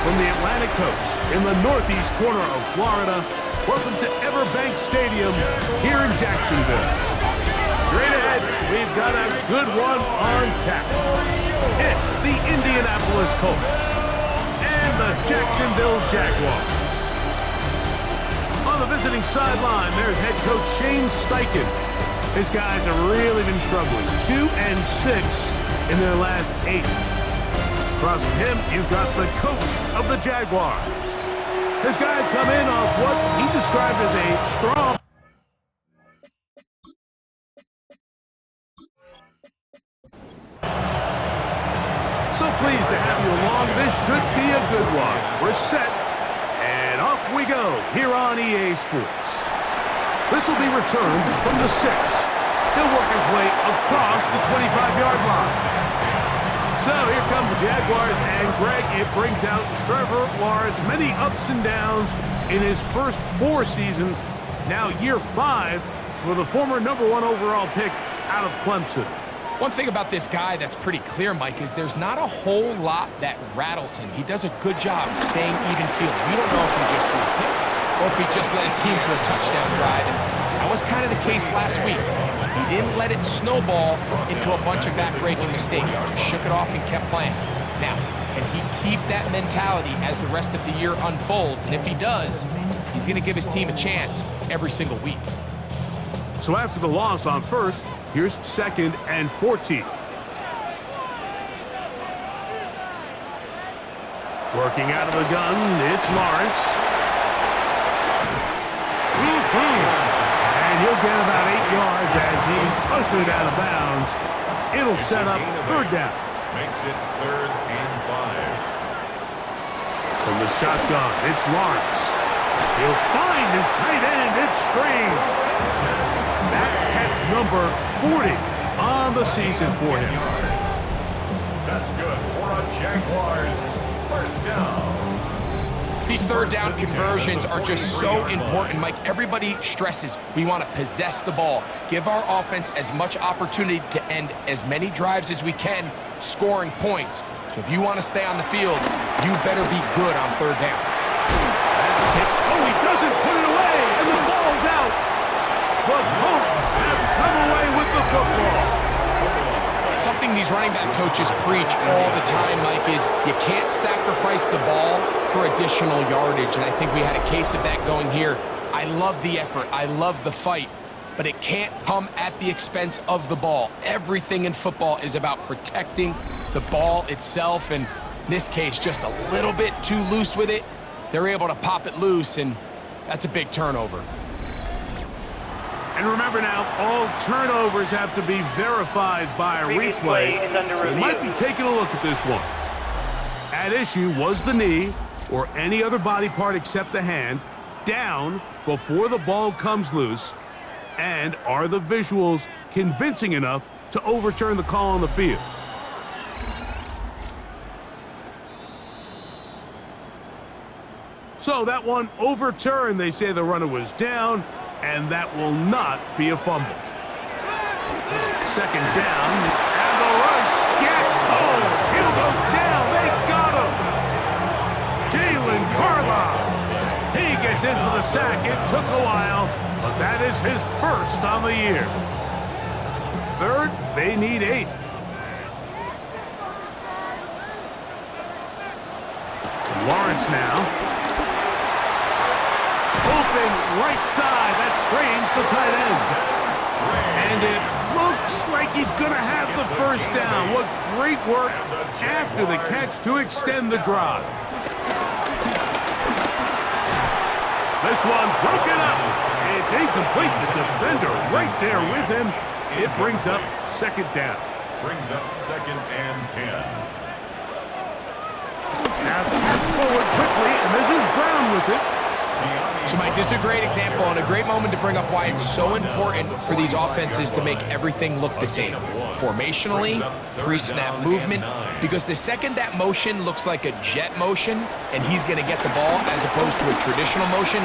From the Atlantic coast in the northeast corner of Florida, welcome to Everbank Stadium here in Jacksonville. Straight ahead, we've got a good one on tap. It's the Indianapolis Colts and the Jacksonville Jaguars. On the visiting sideline, there's head coach Shane Steichen. His guys have really been struggling. 2-6 in their last 8. Across from him, you've got the coach of the Jaguars. His guys come in off what he described as a strong... So pleased to have you along. This should be a good one. We're set, and off we go here on EA Sports. This will be returned from the 6. He'll work his way across the 25-yard line. So here come the Jaguars, and Greg, it brings out Trevor Lawrence. Many ups and downs in his first 4 seasons. Now year 5 for the former #1 overall pick out of Clemson. One thing about this guy that's pretty clear, Mike, is there's not a whole lot that rattles him. He does a good job staying even-keeled. We don't know if he just threw a pick or if he just led his team to a touchdown drive. And that was kind of the case last week. He didn't let it snowball into a bunch of back-breaking mistakes. He just shook it off and kept playing. Now, can he keep that mentality as the rest of the year unfolds? And if he does, he's going to give his team a chance every single week. So after the loss on first, here's 2nd and 14. Working out of the gun, it's Lawrence. And he'll get about 8 yards as he's ushered out of bounds. It'll set up 3rd down. Makes it 3rd and 5. From the shotgun, it's Lawrence. He'll find his tight end. It's Strange. That catch number 40 on the season for him. That's good for a Jaguars 1st down. These 3rd down conversions are just so important, Mike. Everybody stresses we want to possess the ball, give our offense as much opportunity to end as many drives as we can, scoring points. So if you want to stay on the field, you better be good on 3rd down. That's it. Oh, he doesn't put it away, and the ball's out. The Colts have come away with the football. Something these running back coaches preach all the time, Mike, is you can't sacrifice the ball for additional yardage, and I think we had a case of that going here. I love the effort. I love the fight, but it can't come at the expense of the ball. Everything in football is about protecting the ball itself, and in this case, just a little bit too loose with it. They're able to pop it loose, and that's a big turnover. And remember now, all turnovers have to be verified by a replay. So you might be taking a look at this one. At issue was the knee, or any other body part except the hand, down before the ball comes loose. And are the visuals convincing enough to overturn the call on the field? So that one overturned. They say the runner was down, and that will not be a fumble. 2nd down, and the rush gets home. He'll go down. They got him. Jalen Carlisle. He gets in for the sack. It took a while, but that is his 1st on the year. 3rd, they need 8. Lawrence now. Open right side. That's Strange, the tight end. And it looks like he's going to have the 1st down. What great work after the catch to extend the drive. This one broken up. It's incomplete. The defender right there with him. It brings up 2nd down. Brings up 2nd and 10. Now tap forward quickly, and this is Brown with it. So, Mike, this is a great example and a great moment to bring up why it's so important for these offenses to make everything look the same. Formationally, pre-snap movement, because the second that motion looks like a jet motion and he's going to get the ball as opposed to a traditional motion,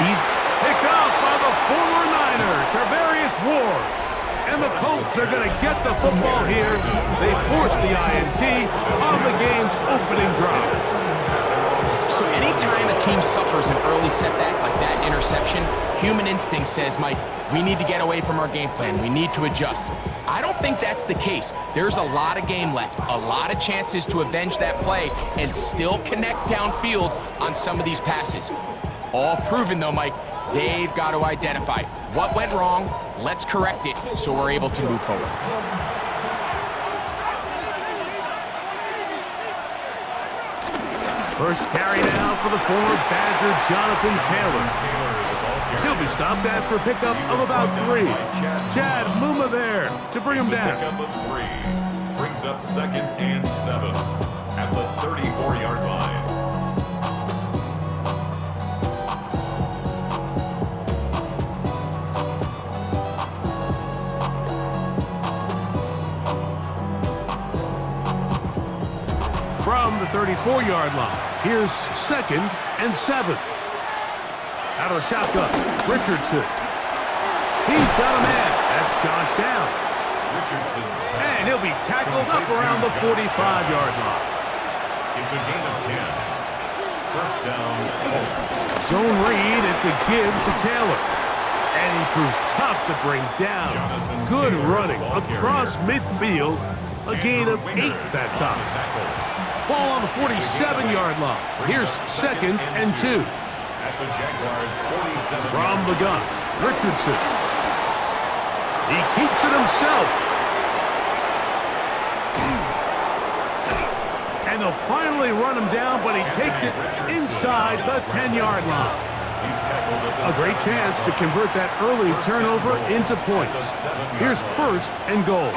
he's picked off by the former Niner, Tarvarius Ward. And the Colts are going to get the football here. They force the INT on the game's opening drive. So anytime a team suffers an early setback like that interception, human instinct says, Mike, we need to get away from our game plan. We need to adjust. I don't think that's the case. There's a lot of game left, a lot of chances to avenge that play and still connect downfield on some of these passes. All proven though, Mike, they've got to identify what went wrong, let's correct it so we're able to move forward. First carry now for the former Badger, Jonathan Taylor. He'll be stopped after a pickup of about 3. Chad Muma there to bring him down. Pickup of 3. Brings up 2nd and 7 at the 34-yard line. From the 34-yard line, here's 2nd and 7. Out of the shotgun, Richardson. He's got a man. That's Josh Downs. Richardson's pass. And he'll be tackled up around the 45-yard line. It's a gain of 10. First down, Colts. Zone read, it's a give to Taylor. And he proves tough to bring down. Good running across midfield. A gain of 8 that time. Ball on the 47-yard line. Here's 2nd and 2. At the Jaguars 47. From the gun, Richardson. He keeps it himself. And they'll finally run him down, but he takes it inside the 10-yard line. A great chance to convert that early turnover into points. Here's 1st and goal.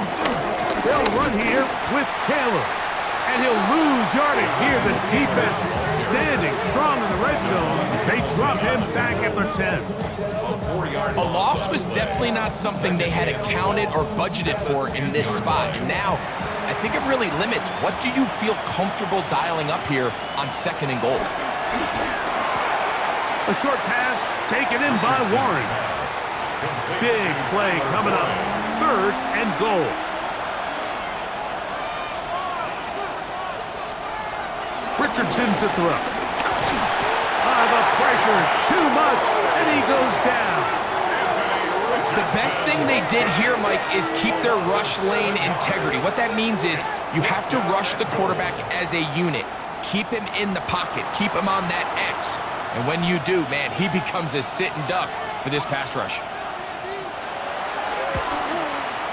They'll run here with Taylor. And he'll lose yardage here. The defense standing strong in the red zone. They drop him back at the 10. A loss was definitely not something they had accounted or budgeted for in this spot. And now, I think it really limits what do you feel comfortable dialing up here on 2nd and goal. A short pass taken in by Warren. Big play coming up. 3rd and goal. Richardson to throw. The pressure, too much, and he goes down. The best thing they did here, Mike, is keep their rush lane integrity. What that means is you have to rush the quarterback as a unit. Keep him in the pocket. Keep him on that X. And when you do, man, he becomes a sit and duck for this pass rush.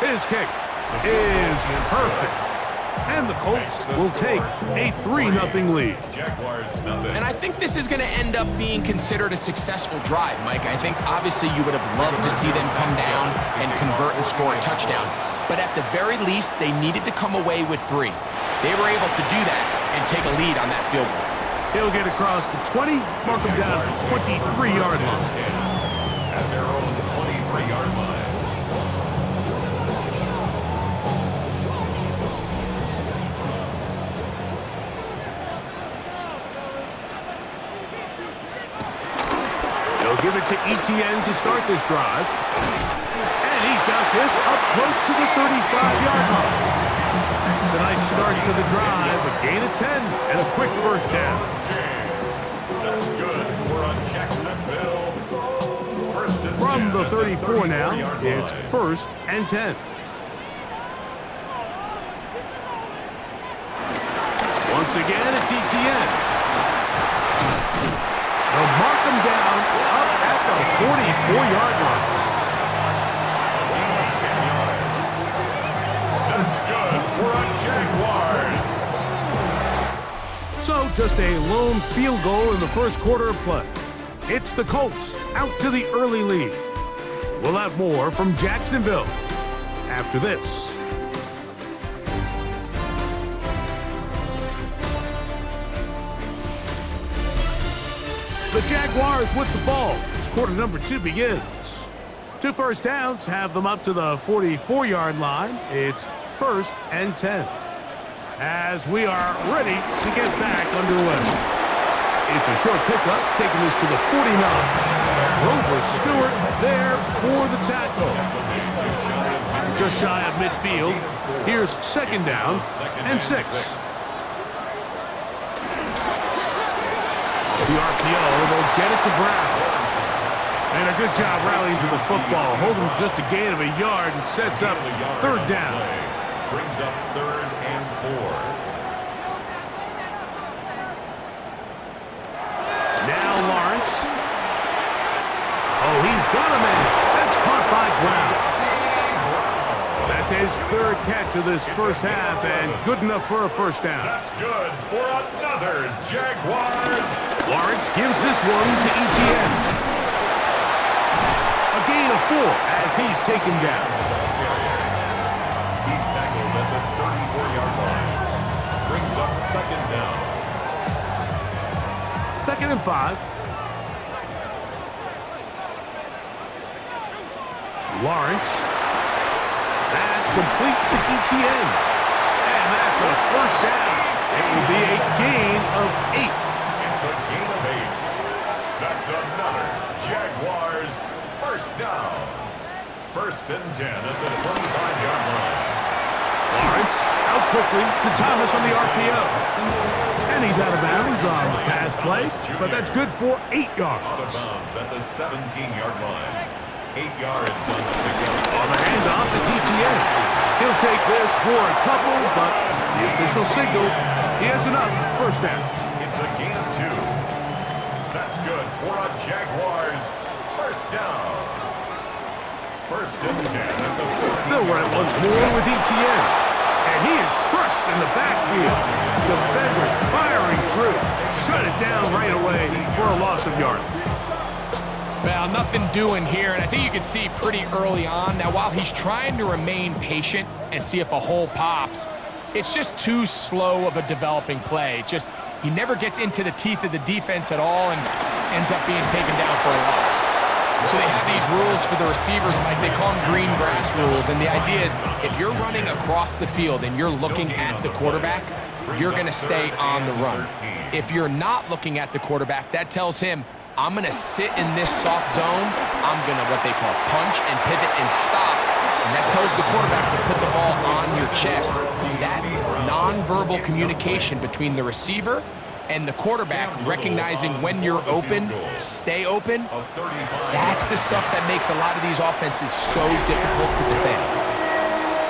His kick is perfect. And the Colts will take a 3-0 lead. Jaguars nothing. And I think this is going to end up being considered a successful drive, Mike. I think obviously you would have loved to see them come down and convert and score a touchdown. But at the very least, they needed to come away with 3. They were able to do that and take a lead on that field goal. He'll get across the 20, mark him down at the 23-yard line. At their own 23-yard line. They'll give it to Etienne to start this drive. And he's got this up close to the 35-yard line. It's a nice start to the drive, a gain of 10, and a quick first down. That's good. We're on Jacksonville. First and From 10 the at 34 now, 34-yard it's line. 1st and 10. Once again, it's Etienne. They'll mark him down up at the 44-yard line. That's good. We're on Jaguars. So just a lone field goal in the first quarter of play. It's the Colts out to the early lead. We'll have more from Jacksonville after this. The Jaguars with the ball as quarter number 2 begins. 2 first downs have them up to the 44-yard line. It's 1st and 10. As we are ready to get back underway. It's a short pickup, taking this to the 49. Grover Stewart there for the tackle. Just shy of midfield. Here's 2nd down and 6. The RPO, they'll get it to Brown. And a good job rallying to the football. Holding just a gain of a yard and sets up third down. Brings up 3rd and 4. Now Lawrence. Oh, he's got a man. That's caught by Brown. That's his 3rd catch of this first half, and good enough for a first down. That's good for another Jaguars. Lawrence gives this one to Etienne. A gain of 4 as he's taken down. He's tackled at the 34-yard line. Brings up 2nd down. 2nd and 5. Lawrence. That's complete to Etienne. And that's a first down. It will be a gain of 8. It's a gain of 8. That's another Jaguars first down. 1st and 10 at the 25-yard line. Lawrence out quickly to Thomas on the RPO. And he's out of bounds on the pass play, but that's good for 8 yards. Out of bounds at the 17-yard line. 8 yards on the pickup. On the handoff to Etienne. He'll take this for a couple, but the official signal, he has enough. First down. It's a gain of 2. That's good for a Jaguars first down. 1st and 10 at the 14. They'll run it once more with Etienne. And he is crushed in the backfield. Defenders firing through. Shut it down right away for a loss of yardage. Well, nothing doing here, and I think you can see pretty early on. Now, while he's trying to remain patient and see if a hole pops, it's just too slow of a developing play. It's just he never gets into the teeth of the defense at all and ends up being taken down for a loss. So they have these rules for the receivers, Mike. They call them green grass rules, and the idea is if you're running across the field and you're looking at the quarterback, you're going to stay on the run. If you're not looking at the quarterback, that tells him, I'm going to sit in this soft zone. I'm going to what they call punch and pivot and stop. And that tells the quarterback to put the ball on your chest. That nonverbal communication between the receiver and the quarterback, recognizing when you're open, stay open, that's the stuff that makes a lot of these offenses so difficult to defend.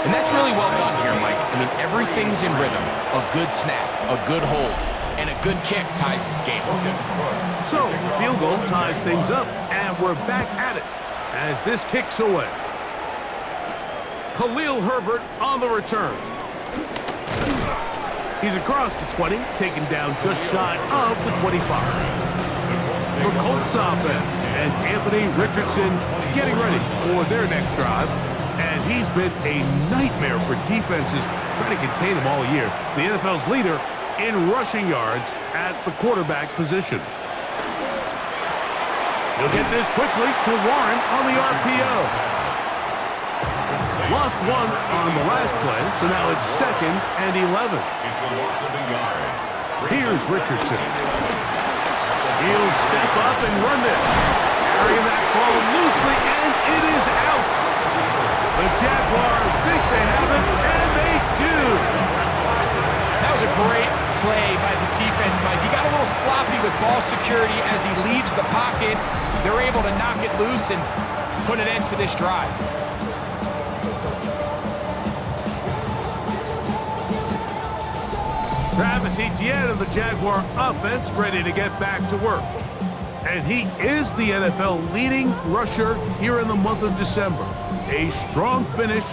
And that's really well done here, Mike. I mean, everything's in rhythm. A good snap, a good hold, and a good kick ties this game. So, the field goal ties things up, and we're back at it as this kicks away. Khalil Herbert on the return. He's across the 20, taken down just shy of the 25. The Colts offense and Anthony Richardson getting ready for their next drive. And he's been a nightmare for defenses trying to contain him all year. The NFL's leader in rushing yards at the quarterback position. He'll get this quickly to Warren on the RPO. Lost one on the last play, so now it's 2nd and 11. It's a loss of a yard. Here's Richardson. He'll step up and run this. Carrying that ball loosely, and it is out. The Jaguars think they have it, and they do. That was a great play by the defense, Mike. He got a little sloppy with ball security as he leaves the pocket. They're able to knock it loose and put an end to this drive. Travis Etienne of the Jaguar offense ready to get back to work. And he is the NFL leading rusher here in the month of December. A strong finish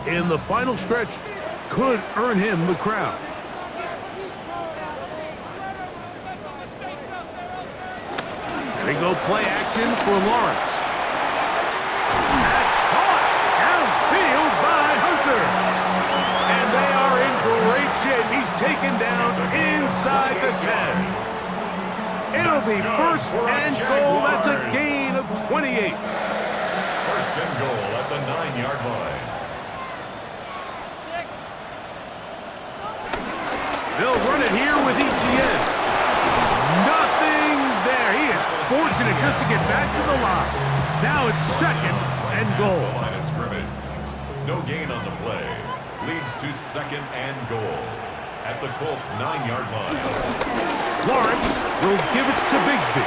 in the final stretch could earn him the crown. There we go, play action for Lawrence. That's caught downfield by Hunter. And they are in great shape. He's taken down inside the 10. It'll be 1st and goal. That's a gain of 28. 1st and goal at the 9-yard line. They'll run it here with Etienne. Nothing there. He is fortunate just to get back to the line. Now it's 2nd and goal. Line of scrimmage. No gain on the play. Leads to 2nd and goal. at the Colts' 9-yard line. Lawrence will give it to Bigsby.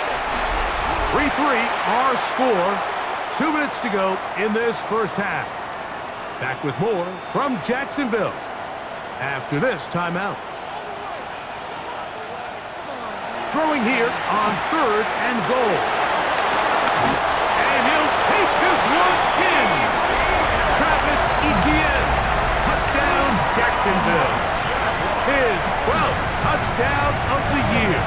3-3 our score. 2 minutes to go in this first half. Back with more from Jacksonville after this timeout. Throwing here on 3rd and goal. And he'll take this one in. Travis Etienne. Touchdown, Jacksonville. His 12th touchdown of the year.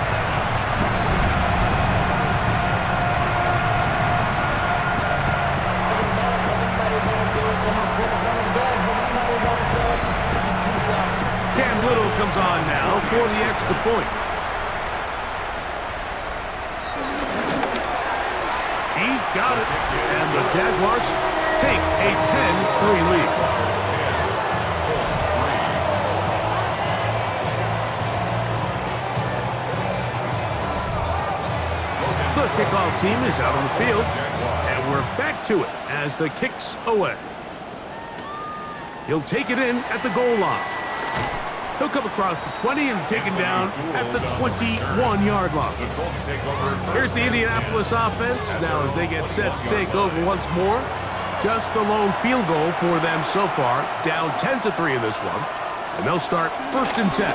Cam Little comes on now for the extra point. He's got it, and the Jaguars take a 10-3 lead. The kickoff team is out on the field, and we're back to it as the kick's away. He'll take it in at the goal line. He'll come across the 20 and taken down at the 21-yard line. Here's the Indianapolis offense. Now as they get set to take over once more, just the lone field goal for them so far, down 10-3 in this one. And they'll start 1st and 10.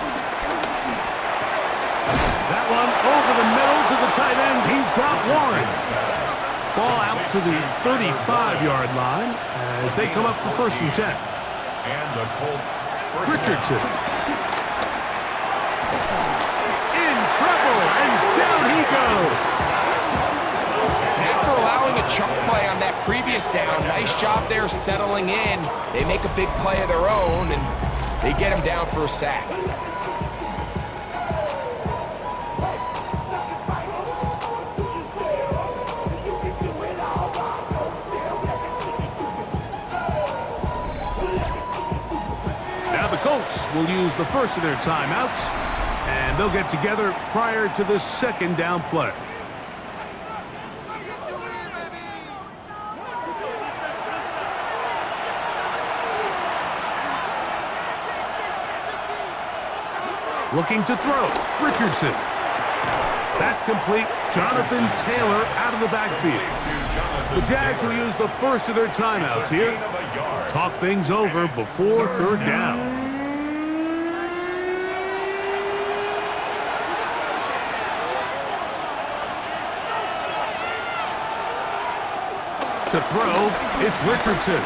That one over the middle to the tight end. He's got Warren. Ball out to the 35-yard line as they come up for 1st and 10. And the Colts. Richardson. In trouble, and down he goes. After allowing a chunk play on that previous down, nice job there settling in. They make a big play of their own, and they get him down for a sack. Colts will use the first of their timeouts, and they'll get together prior to the 2nd down play. Looking to throw, Richardson. That's complete. Jonathan Taylor out of the backfield. The Jags will use the first of their timeouts here. Talk things over before 3rd down. To throw, it's Richardson.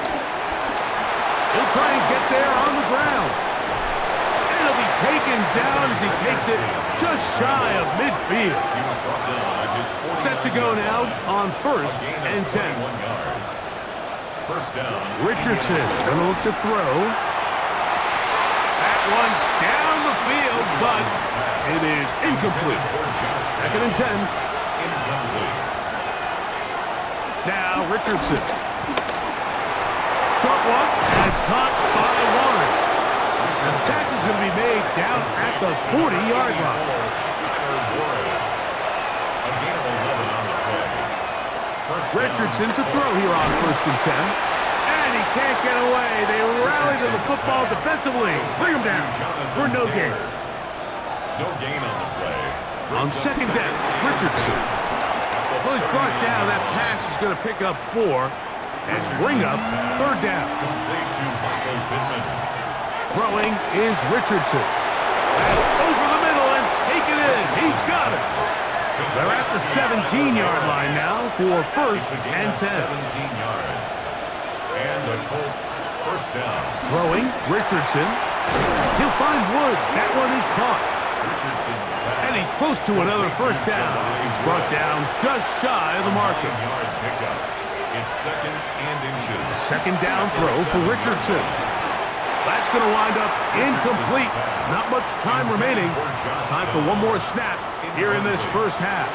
He'll try and get there on the ground. And he'll be taken down as he takes it just shy of midfield. Set to go now on 1st and 10. First down. Richardson going to look to throw. That one down the field, but it is incomplete. 2nd and 10. Incomplete. Now Richardson. Short one, and it's caught by Warren. And the tackle is going to be made down at the 40-yard line. Richardson to throw here on 1st and 10. And he can't get away. They rally to the football defensively. Bring him down for no gain. No gain on the play. On 2nd down, Richardson. Well, he's brought down. That pass is going to pick up 4 and bring up 3rd down. Complete to Michael Pittman. Throwing is Richardson. That's over the middle and take it in. He's got it. They're at the 17-yard line now for 1st and 10. 17 yards. And the Colts first down. Throwing, Richardson. He'll find Woods. That one is caught. Richardson's pass. And he's close to another first down as he's brought down just shy of the marker. Yard pickup. It's 2nd and inches. 2nd down throw for Richardson. That's going to wind up incomplete. Not much time remaining. Time for one more snap here in this first half.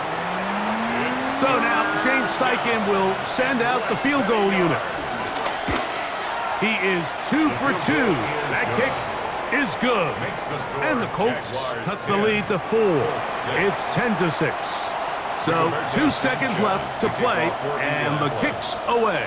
So now Shane Steichen will send out the field goal unit. He is 2 for 2. That kick is good. And the Colts cut the lead to 4. It's 10-6. So 2 seconds left to play, and the kick's away.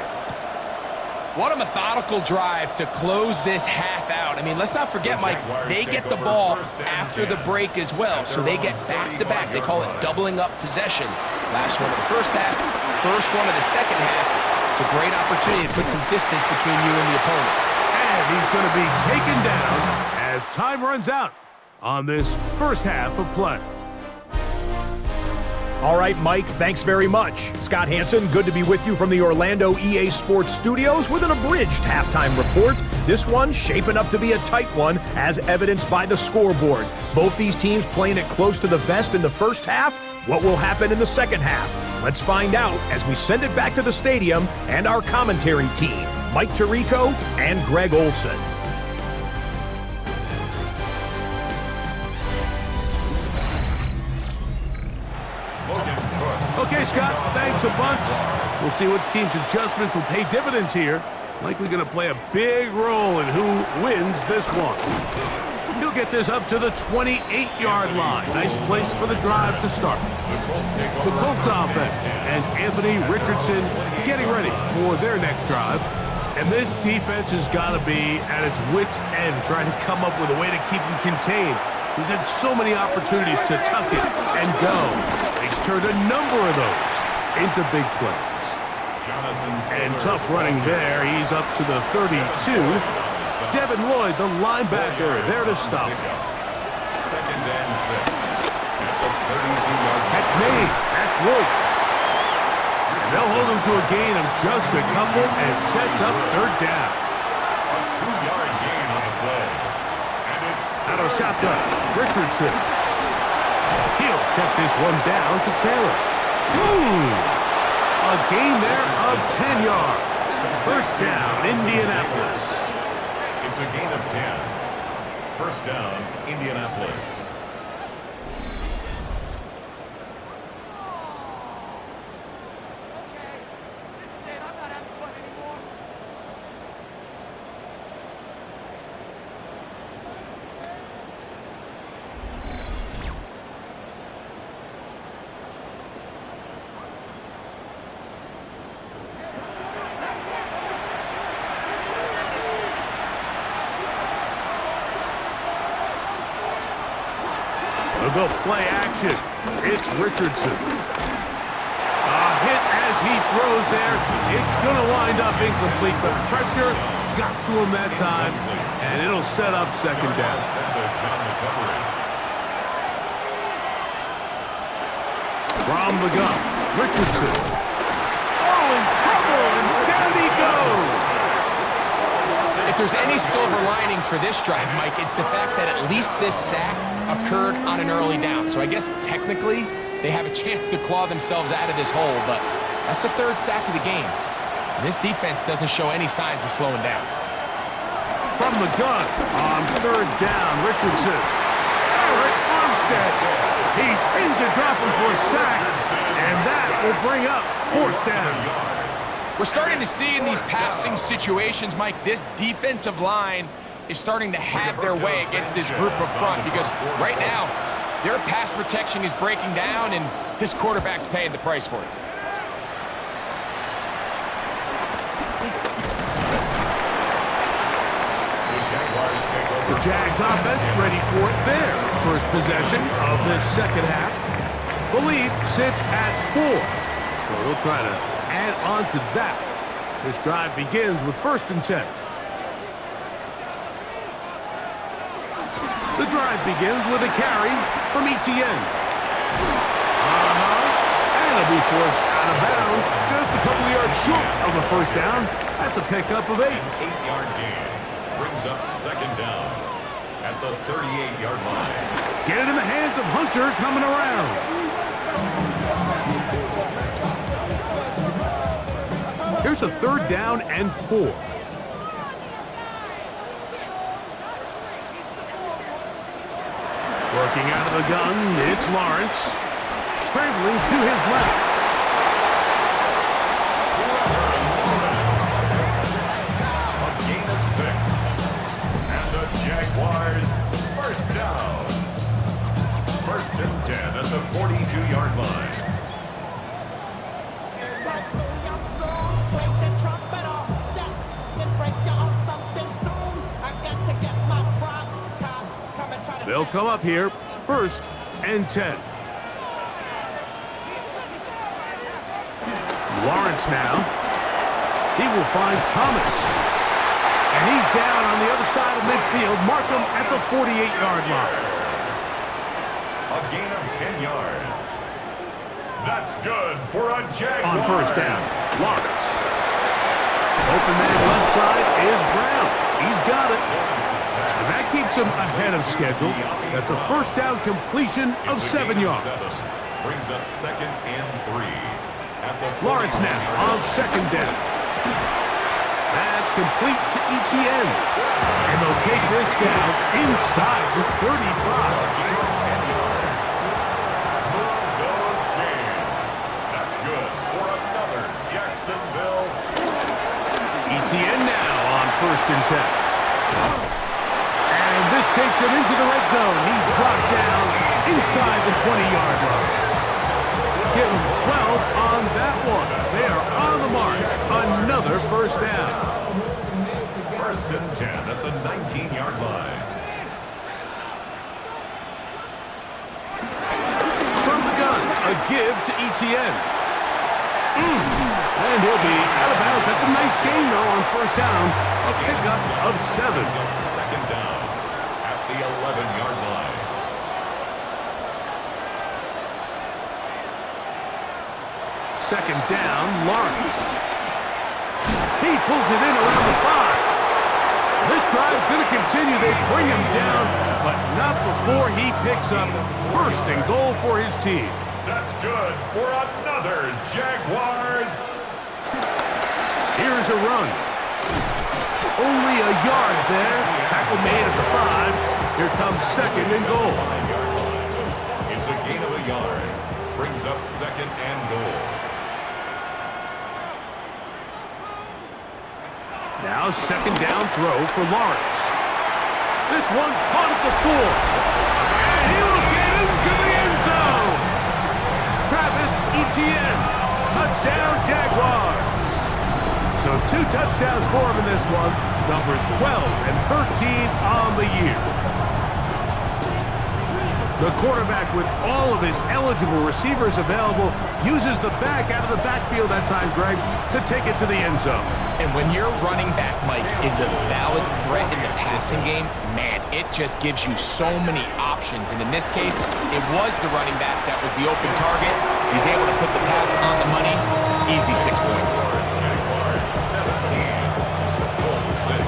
What a methodical drive to close this half out. I mean, let's not forget, Mike, they get the ball after the break as well, so they get back-to-back. They call it doubling up possessions. Last one of the first half, first one of the second half. It's a great opportunity to put some distance between you and the opponent. And he's going to be taken down as time runs out on this first half of play. All right, Mike, thanks very much. Scott Hansen, good to be with you from the Orlando EA Sports Studios with an abridged halftime report. This one shaping up to be a tight one, as evidenced by the scoreboard. Both these teams playing it close to the vest in the first half. What will happen in the second half? Let's find out as we send it back to the stadium and our commentary team, Mike Tirico and Greg Olson. Okay, Scott, thanks a bunch. We'll see which team's adjustments will pay dividends here. Likely going to play a big role in who wins this one. He'll get this up to the 28-yard line. Nice place for the drive to start. The Colts offense and Anthony Richardson getting ready for their next drive. And this defense has got to be at its wits' end, trying to come up with a way to keep him contained. He's had so many opportunities to tuck it and go. He's turned a number of those into big plays. And tough running there. He's up to the 32. Devin Lloyd, the linebacker, there to stop. Second and 6. At the 32-yard line. Catch made. That's Lloyd. And they'll hold him to a gain of just a couple and sets up third down. A 2-yard gain on the play. And it's out of shotgun, Richardson. He'll check this one down to Taylor. A gain there of 10 yards. First down, Indianapolis. It's a gain of 10. First down, Indianapolis. The play action. It's Richardson. A hit as he throws there. It's going to wind up incomplete. The pressure got to him that time, and it'll set up second down. From the gun, Richardson. Oh, in trouble, and down he goes. If there's any silver lining for this drive, Mike, it's the fact that at least this sack occurred on an early down. So I guess technically they have a chance to claw themselves out of this hole, but that's the third sack of the game. And this defense doesn't show any signs of slowing down. From the gun on third down, Richardson. Eric Armstead. He's in to drop him for a sack, and that will bring up fourth down. We're starting to see in these passing situations, Mike, this defensive line is starting to have their way against this group up front, because right now their pass protection is breaking down and this quarterback's paying the price for it. The Jags offense ready for their first possession of this second half. The lead sits at 4, so they'll try to add on to that. This drive begins with 1st and 10. The drive begins with a carry from Etienne. And it'll be forced out of bounds just a couple yards short of the first down. That's a pickup of 8. An 8-yard gain brings up second down at the 38-yard line. Get it in the hands of Hunter coming around. Here's a third down and 4. Working out of the gun, it's Lawrence. Scrambling to his left. A gain of 6. And the Jaguars first down. 1st and 10 at the 42-yard line. They'll come up here, 1st and 10. Lawrence now. He will find Thomas. And he's down on the other side of midfield. Mark him at the 48-yard line. A gain of 10 yards. That's good for a Jaguars. On 1st down, Lawrence. Open man left side is Brown. He's got it. And that keeps him ahead of schedule. That's a 1st down completion of 7 yards. Brings up 2nd and 3. Lawrence now on 2nd down. That's complete to Etienne. And they'll take this down inside the 35. Etienne now on 1st and 10. And this takes him into the red zone. He's brought down inside the 20-yard line. Give him 12 on that one. They are on the march. Another 1st down. 1st and 10 at the 19-yard line. From the gun, a give to Etienne. And he'll be out of bounds. That's a nice gain, though, on 1st down. A pickup of 7. 2nd down at the 11-yard line. Second down, Lawrence. He pulls it in around the 5. This drive's going to continue. They bring him down, but not before he picks up 1st and goal for his team. That's good for another Jaguars. Here's a run. Only a yard there. Tackle made at the 5. Here comes 2nd and goal. It's a gain of a yard. Brings up 2nd and goal. Now 2nd down throw for Lawrence. This one caught at the 4. And he'll get into the end zone. Travis Etienne. Touchdown Jaguars. So 2 touchdowns for him in this one. Numbers 12 and 13 on the year. The quarterback, with all of his eligible receivers available, uses the back out of the backfield that time, Greg, to take it to the end zone. And when your running back, Mike, is a valid threat in the passing game, man, it just gives you so many options. And in this case, it was the running back that was the open target. He's able to put the pass on the money. Easy 6 points. Jaguars 17, Colts 6.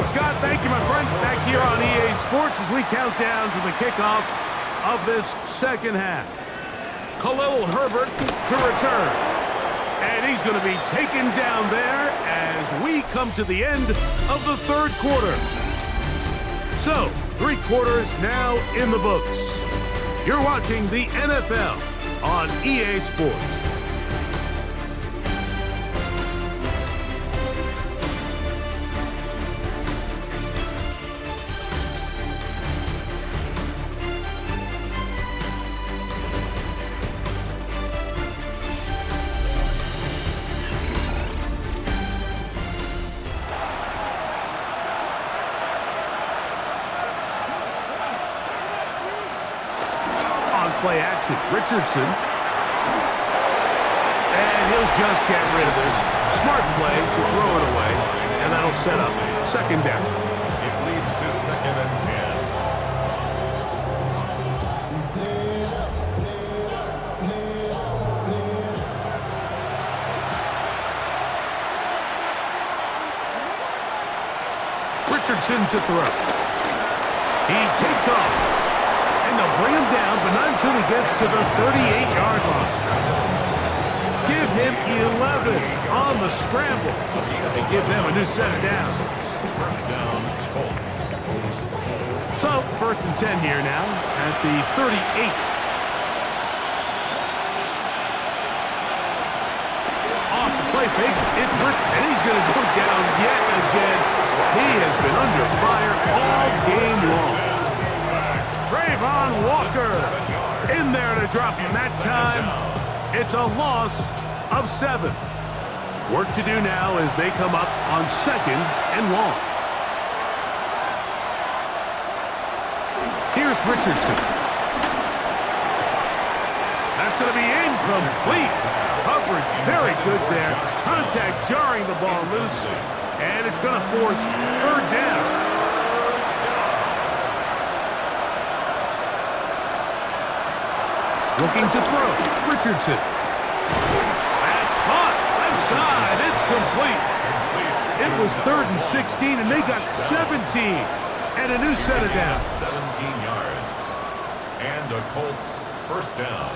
Scott, thank you, my friend. Back here on EA Sports as we count down to the kickoff of this 2nd half. Khalil Herbert to return. And he's going to be taken down there as we come to the end of the 3rd quarter. So, 3 quarters now in the books. You're watching the NFL on EA Sports. Play action. Richardson. And he'll just get rid of this. Smart play to throw it away. And that'll set up 2nd down. It leads to 2nd and 10. Richardson to throw. He takes off. And they'll bring him down, but not until he gets to the 38-yard line. Give him 11 on the scramble. They give them a new set of downs. 1st down, Colts. So, 1st and 10 here now at the 38. Off the play fake, it's Rick, and he's going to go down yet again. He has been under fire all game long. Trayvon Walker in there to drop him that time. It's a loss of 7. Work to do now as they come up on 2nd and long. Here's Richardson. That's going to be incomplete. Coverage very good there. Contact jarring the ball loose. And it's going to force 3rd down. Looking to throw. Richardson. That's caught. Left side. It's complete. It was 3rd and 16, and they got 17. And a new set of downs. 17 yards. And a Colts first down.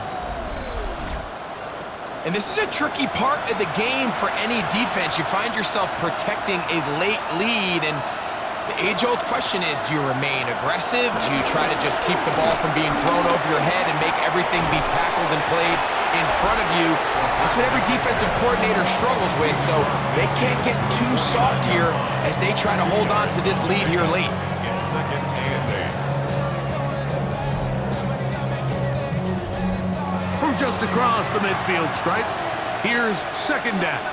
And this is a tricky part of the game for any defense. You find yourself protecting a late lead, and the age-old question is, do you remain aggressive? Do you try to just keep the ball from being thrown over your head and make everything be tackled and played in front of you? That's what every defensive coordinator struggles with, so they can't get too soft here as they try to hold on to this lead here late. It's 2nd and 8. From just across the midfield stripe, here's 2nd down.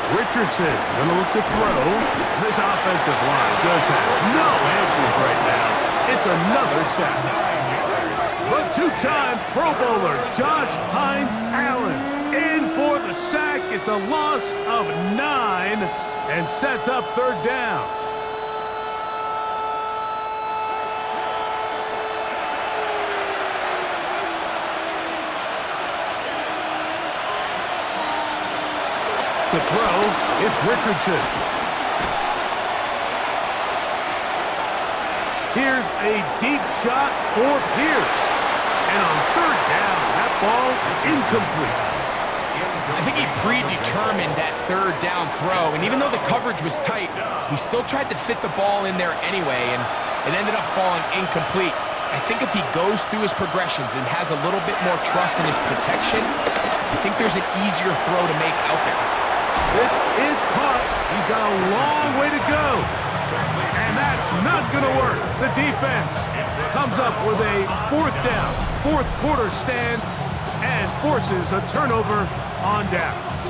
Richardson gonna look to throw. This offensive line just has no answers right now. It's another sack. The 2-time Pro Bowler Josh Hines Allen in for the sack. It's a loss of 9 and sets up 3rd down. To throw, it's Richardson. Here's a deep shot for Pierce. And on 3rd down, that ball incomplete. I think he predetermined that 3rd down throw, and even though the coverage was tight, he still tried to fit the ball in there anyway, and it ended up falling incomplete. I think if he goes through his progressions and has a little bit more trust in his protection, I think there's an easier throw to make out there. This is caught. He's got a long way to go. And that's not going to work. The defense comes up with a 4th down, 4th quarter stand, and forces a turnover on downs.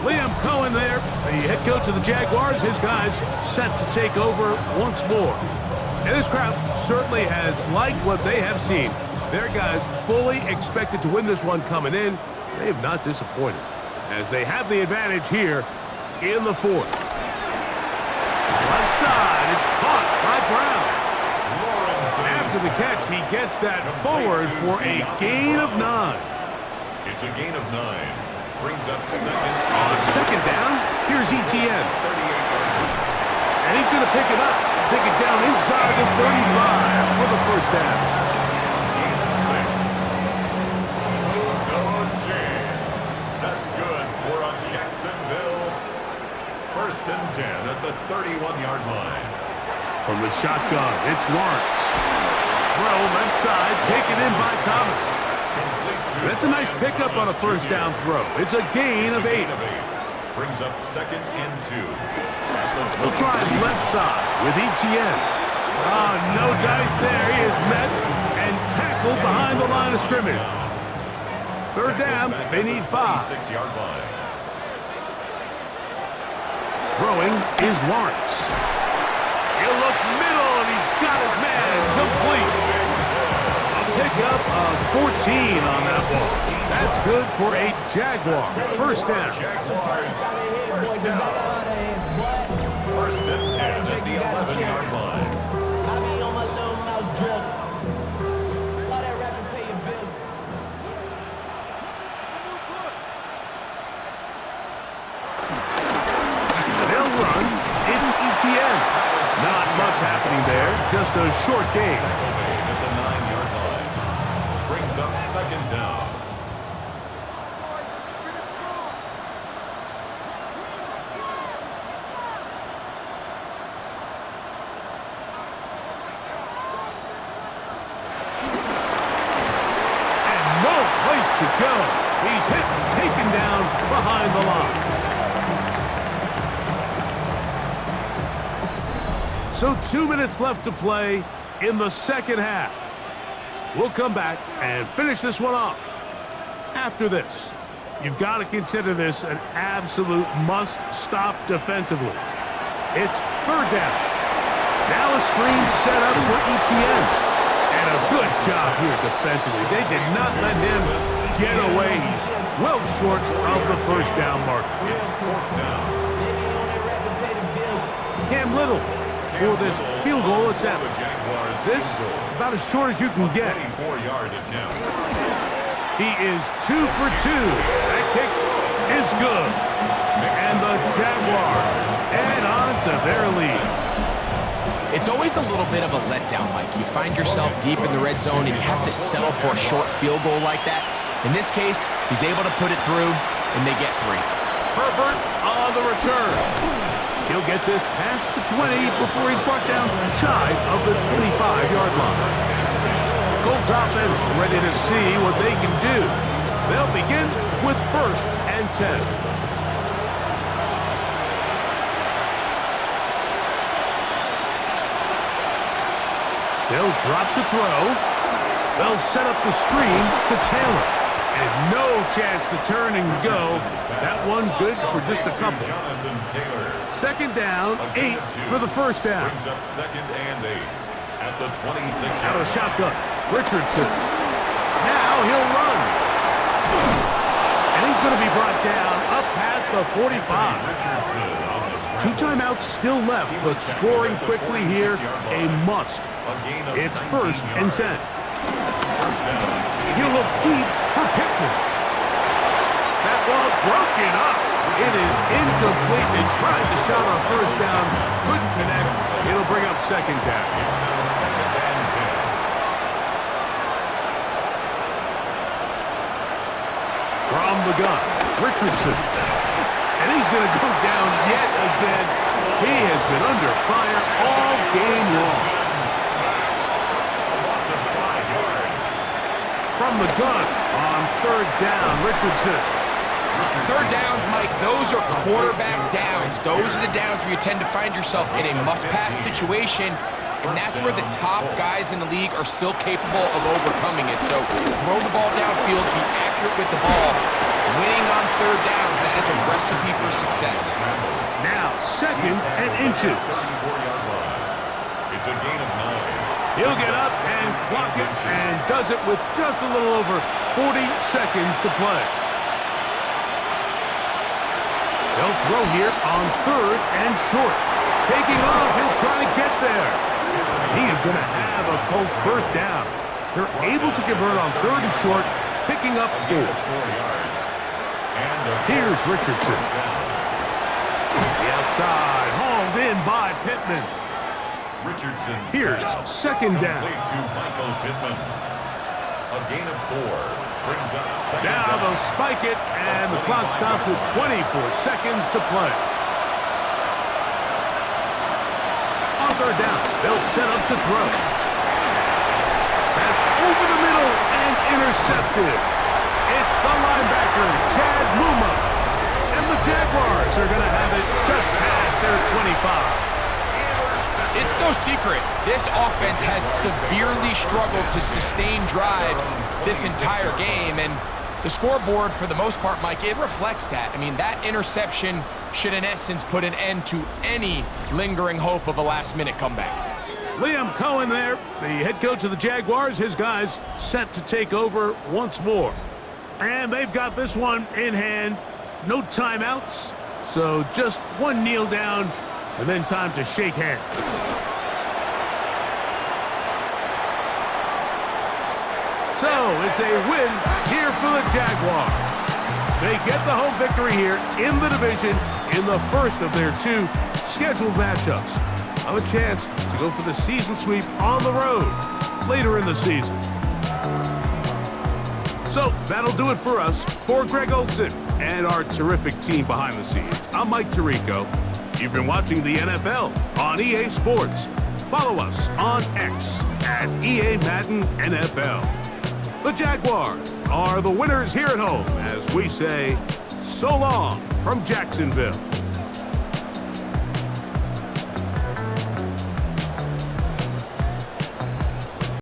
Liam Cohen there, the head coach of the Jaguars. His guys set to take over once more. And this crowd certainly has liked what they have seen. Their guys fully expected to win this one coming in. They have not disappointed, as they have the advantage here in the 4th. Left side, it's caught by Brown. After the catch, he gets that forward for a gain of 9. It's a gain of 9. Brings up 2nd. On 2nd down, here's Etienne. And he's going to pick it up. Take it down inside the 35 for the first down. First and 10 at the 31-yard line. From the shotgun, it's Lawrence. Throw left side, taken in by Thomas. That's a nice pickup on a 1st down throw. It's a gain of 8. Brings up 2nd and 2. We'll try left side with Etienne. Oh, no dice there. He is met and tackled behind the line of scrimmage. 3rd down, they need 5. 6-yard line. Throwing is Lawrence. He'll look middle, and he's got his man complete. A pickup of 14 on that ball. That's good for a Jaguar. 1st down. Jaguars, 1st down. 1st and 10 at the 11-yard line. Not much happening there, just a short gain. At the 9-yard line. Brings up 2nd down. And no place to go. He's hit and taken down behind the line. So 2 minutes left to play in the second half. We'll come back and finish this one off. After this, you've got to consider this an absolute must-stop defensively. It's third down. Now a screen set up for ETN. And a good job here defensively. They did not let him get away. He's well short of the first down mark. Cam Little for this field goal attempt. This about as short as you can get. He is 2 for 2. That kick is good. And the Jaguars add on to their lead. It's always a little bit of a letdown, Mike. You find yourself deep in the red zone and you have to settle for a short field goal like that. In this case, he's able to put it through, and they get 3. Herbert on the return. He'll get this past the 20 before he's brought down shy of the 25-yard line. Colts offense ready to see what they can do. They'll begin with 1st and 10. They'll drop to throw. They'll set up the screen to Taylor. And no chance to turn and go. That one good for just a couple. Second down, 8 for the first down. Brings up 2nd and 8 at the 26. Out of shotgun, Richardson. Now he'll run. And he's going to be brought down up past the 45. 2 timeouts still left, but scoring quickly here, a must. It's 1st and 10. He'll look deep for Pittman. That ball broken up. It is incomplete. They tried the shot on first down, couldn't connect. It'll bring up second down. It's now 2nd and 10. From the gun, Richardson. And he's going to go down yet again. He has been under fire all game long. From the gun on 3rd down, Richardson. 3rd downs, Mike, those are quarterback downs. Those are the downs where you tend to find yourself in a must-pass situation, and that's where the top guys in the league are still capable of overcoming it. So throw the ball downfield, be accurate with the ball. Winning on 3rd downs, that is a recipe for success. Now 2nd and inches. It's a gain of 9. He'll get up and clock it, and does it with just a little over 40 seconds to play. They'll throw here on 3rd and short. Taking off, he'll try to get there. And he is going to have a Colts first down. They're able to convert on 3rd and short, picking up 4. Here's Richardson. The outside, hauled in by Pittman. Here's 2nd down. To Michael Pittman. A gain of 4 brings up 2nd now down. they'll spike it, and the clock stops with 24 seconds to play. On 3rd down, they'll set up to throw. That's over the middle and intercepted. It's the linebacker, Chad Muma. And the Jaguars are going to have it just past their 25. It's no secret, this offense has severely struggled to sustain drives this entire game, and the scoreboard, for the most part, Mike, it reflects that. I mean, that interception should, in essence, put an end to any lingering hope of a last-minute comeback. Liam Cohen there, the head coach of the Jaguars, his guys set to take over once more. And they've got this one in hand. No timeouts, so just one kneel down, and then time to shake hands. So, it's a win here for the Jaguars. They get the home victory here in the division in the first of their 2 scheduled matchups. Have a chance to go for the season sweep on the road later in the season. So, that'll do it for us. For Greg Olson and our terrific team behind the scenes, I'm Mike Tirico. You've been watching the NFL on EA Sports. Follow us on X at EA Madden NFL. The Jaguars are the winners here at home as we say so long from Jacksonville.